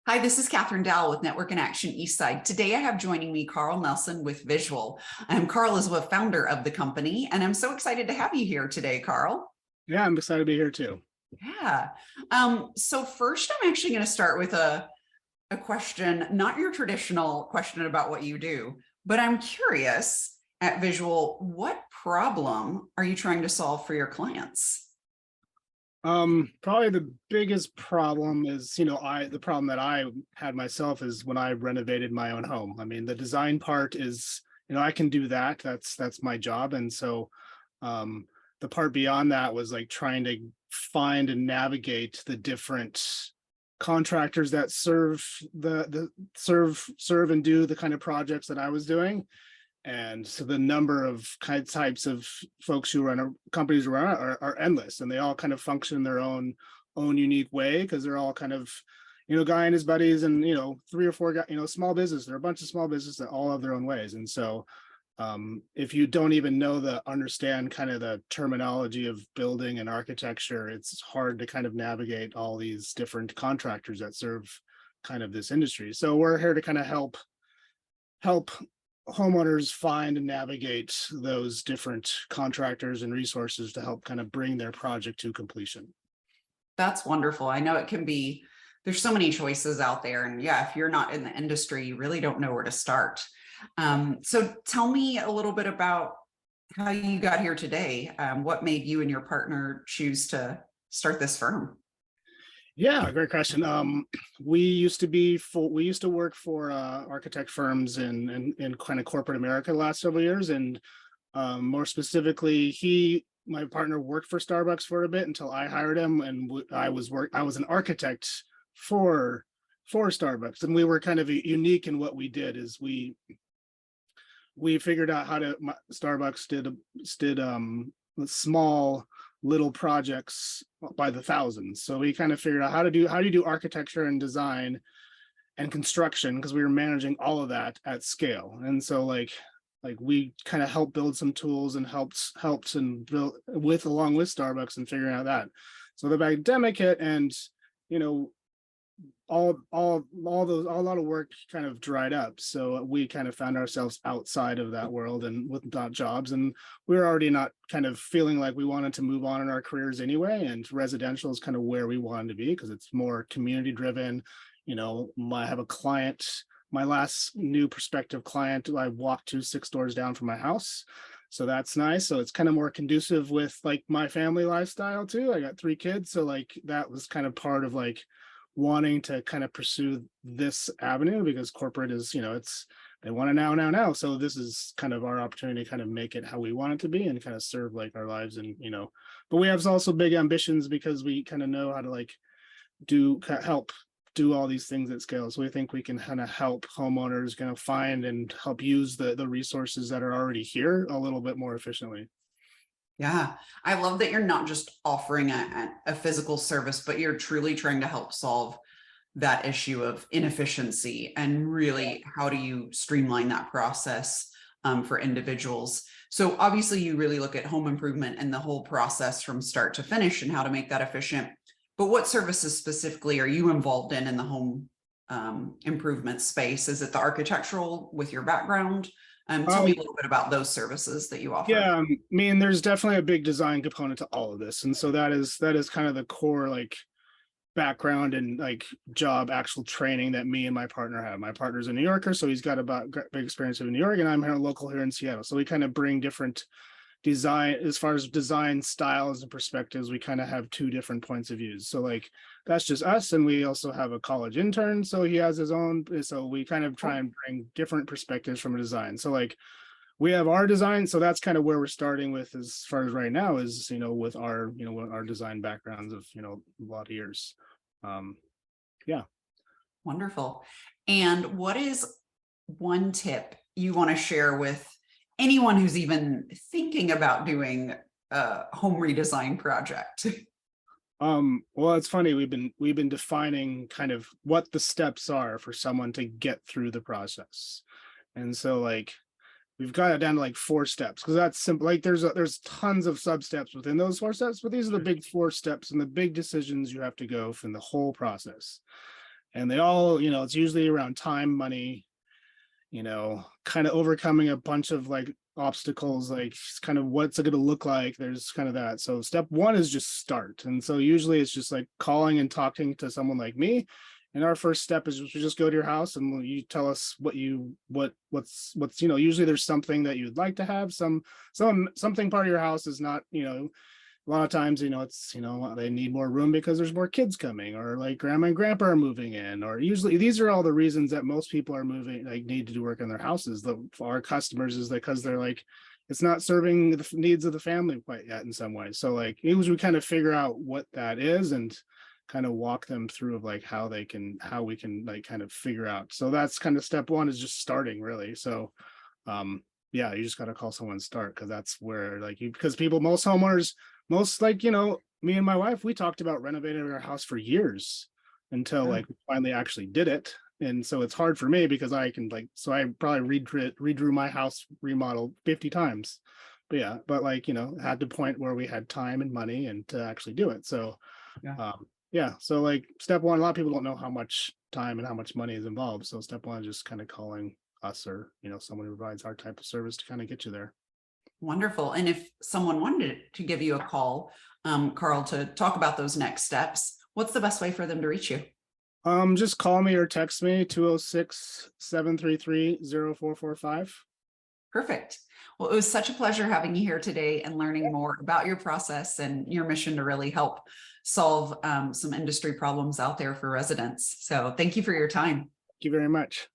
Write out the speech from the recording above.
Hi, this is Cathryn Dall with Network in Action Eastside. Today I have joining me Carl Nelson with Visual. Carl is the founder of the company, and I'm so excited to have you here today, Carl. Yeah, I'm excited to be here too. Yeah. So first I'm actually going to start with a question, not your traditional question about what you do, but I'm curious at Visual, what problem are you trying to solve for your clients? Probably the biggest problem is, the problem that I had myself is when I renovated my own home. I mean, the design part is, I can do that. That's my job. And so the part beyond that was like trying to find and navigate the different contractors that serve and do the kind of projects that I was doing. And so the number of types of folks who run companies around are endless, and they all kind of function in their own unique way because they're all kind of, guy and his buddies, and three or four guys, small business. There are a bunch of small business that all have their own ways, and so if you don't even understand kind of the terminology of building and architecture, it's hard to kind of navigate all these different contractors that serve kind of this industry. So we're here to kind of help homeowners find and navigate those different contractors and resources to help kind of bring their project to completion. That's wonderful. I know it can be, there's so many choices out there. And yeah, if you're not in the industry, you really don't know where to start. So tell me a little bit about how you got here today. What made you and your partner choose to start this firm? Yeah, great question. We used to work for architect firms in kind of corporate America the last several years, and more specifically, my partner worked for Starbucks for a bit until I hired him, and I was an architect for Starbucks, and we were kind of unique in what we did. Is we figured out how to Starbucks did small little projects by the thousands. So we kind of figured out how do you do architecture and design and construction, because we were managing all of that at scale. And so like we kind of helped build some tools and helped and build along with Starbucks and figuring out that. So the pandemic hit, and a lot of work kind of dried up. So we kind of found ourselves outside of that world and without jobs. And we were already not kind of feeling like we wanted to move on in our careers anyway. And residential is kind of where we wanted to be because it's more community driven. I have a client, my last new prospective client, I walked to 6 doors down from my house. So that's nice. So it's kind of more conducive with like my family lifestyle too. I got 3 kids. So like that was kind of part of like wanting to kind of pursue this avenue, because corporate is, they want it now. So this is kind of our opportunity to kind of make it how we want it to be and kind of serve like our lives. And, but we have also big ambitions because we kind of know how to like help do all these things at scale. So we think we can kind of help homeowners kind of find and help use the resources that are already here a little bit more efficiently. Yeah, I love that you're not just offering a physical service, but you're truly trying to help solve that issue of inefficiency and really how do you streamline that process for individuals. So obviously you really look at home improvement and the whole process from start to finish and how to make that efficient. But what services specifically are you involved in the home improvement space? Is it the architectural with your background? Tell me a little bit about those services that you offer. Yeah, I mean, there's definitely a big design component to all of this. And so that is kind of the core like background and like job actual training that me and my partner have. My partner's a New Yorker, so he's got about big experience in New York, and I'm here local here in Seattle. So we kind of bring different design, as far as design styles and perspectives, we kind of have 2 different points of views. So like that's just us, and we also have a college intern, so he has his own. So we kind of try and bring different perspectives from a design. So like we have our design, so that's kind of where we're starting with as far as right now is, with our our design backgrounds of a lot of years. Yeah. Wonderful. And what is one tip you want to share with anyone who's even thinking about doing a home redesign project? Well, it's funny, we've been defining kind of what the steps are for someone to get through the process. And so like we've got it down to like 4 steps, because that's simple. Like there's tons of sub steps within those 4 steps, but these are the big 4 steps and the big decisions you have to go from the whole process. And they all, it's usually around time, money, kind of overcoming a bunch of like obstacles, like kind of what's it going to look like. There's kind of that. So step one is just start. And so usually it's just like calling and talking to someone like me. And our first step is we just go to your house and you tell us what's usually there's something that you'd like to have. Something part of your house is not, a lot of times, it's, they need more room because there's more kids coming, or like grandma and grandpa are moving in, or usually these are all the reasons that most people are moving, like need to do work in their houses. For our customers is because they're like, it's not serving the needs of the family quite yet in some ways. So like, it was, we kind of figure out what that is and kind of walk them through of like how we can like kind of figure out. So that's kind of step one, is just starting really. So, yeah, you just got to call someone and start, because that's where like because most homeowners, like, me and my wife, we talked about renovating our house for years until like we finally actually did it. And so it's hard for me because I probably redrew my house remodel 50 times. But yeah, but like, at the point where we had time and money and to actually do it. So yeah, so like step one, a lot of people don't know how much time and how much money is involved. So step one is just kind of calling us, or someone who provides our type of service to kind of get you there. Wonderful. And if someone wanted to give you a call, Carl, to talk about those next steps, what's the best way for them to reach you? Just call me or text me 206-733-0445. Perfect. Well, it was such a pleasure having you here today and learning more about your process and your mission to really help solve some industry problems out there for residents. So thank you for your time. Thank you very much.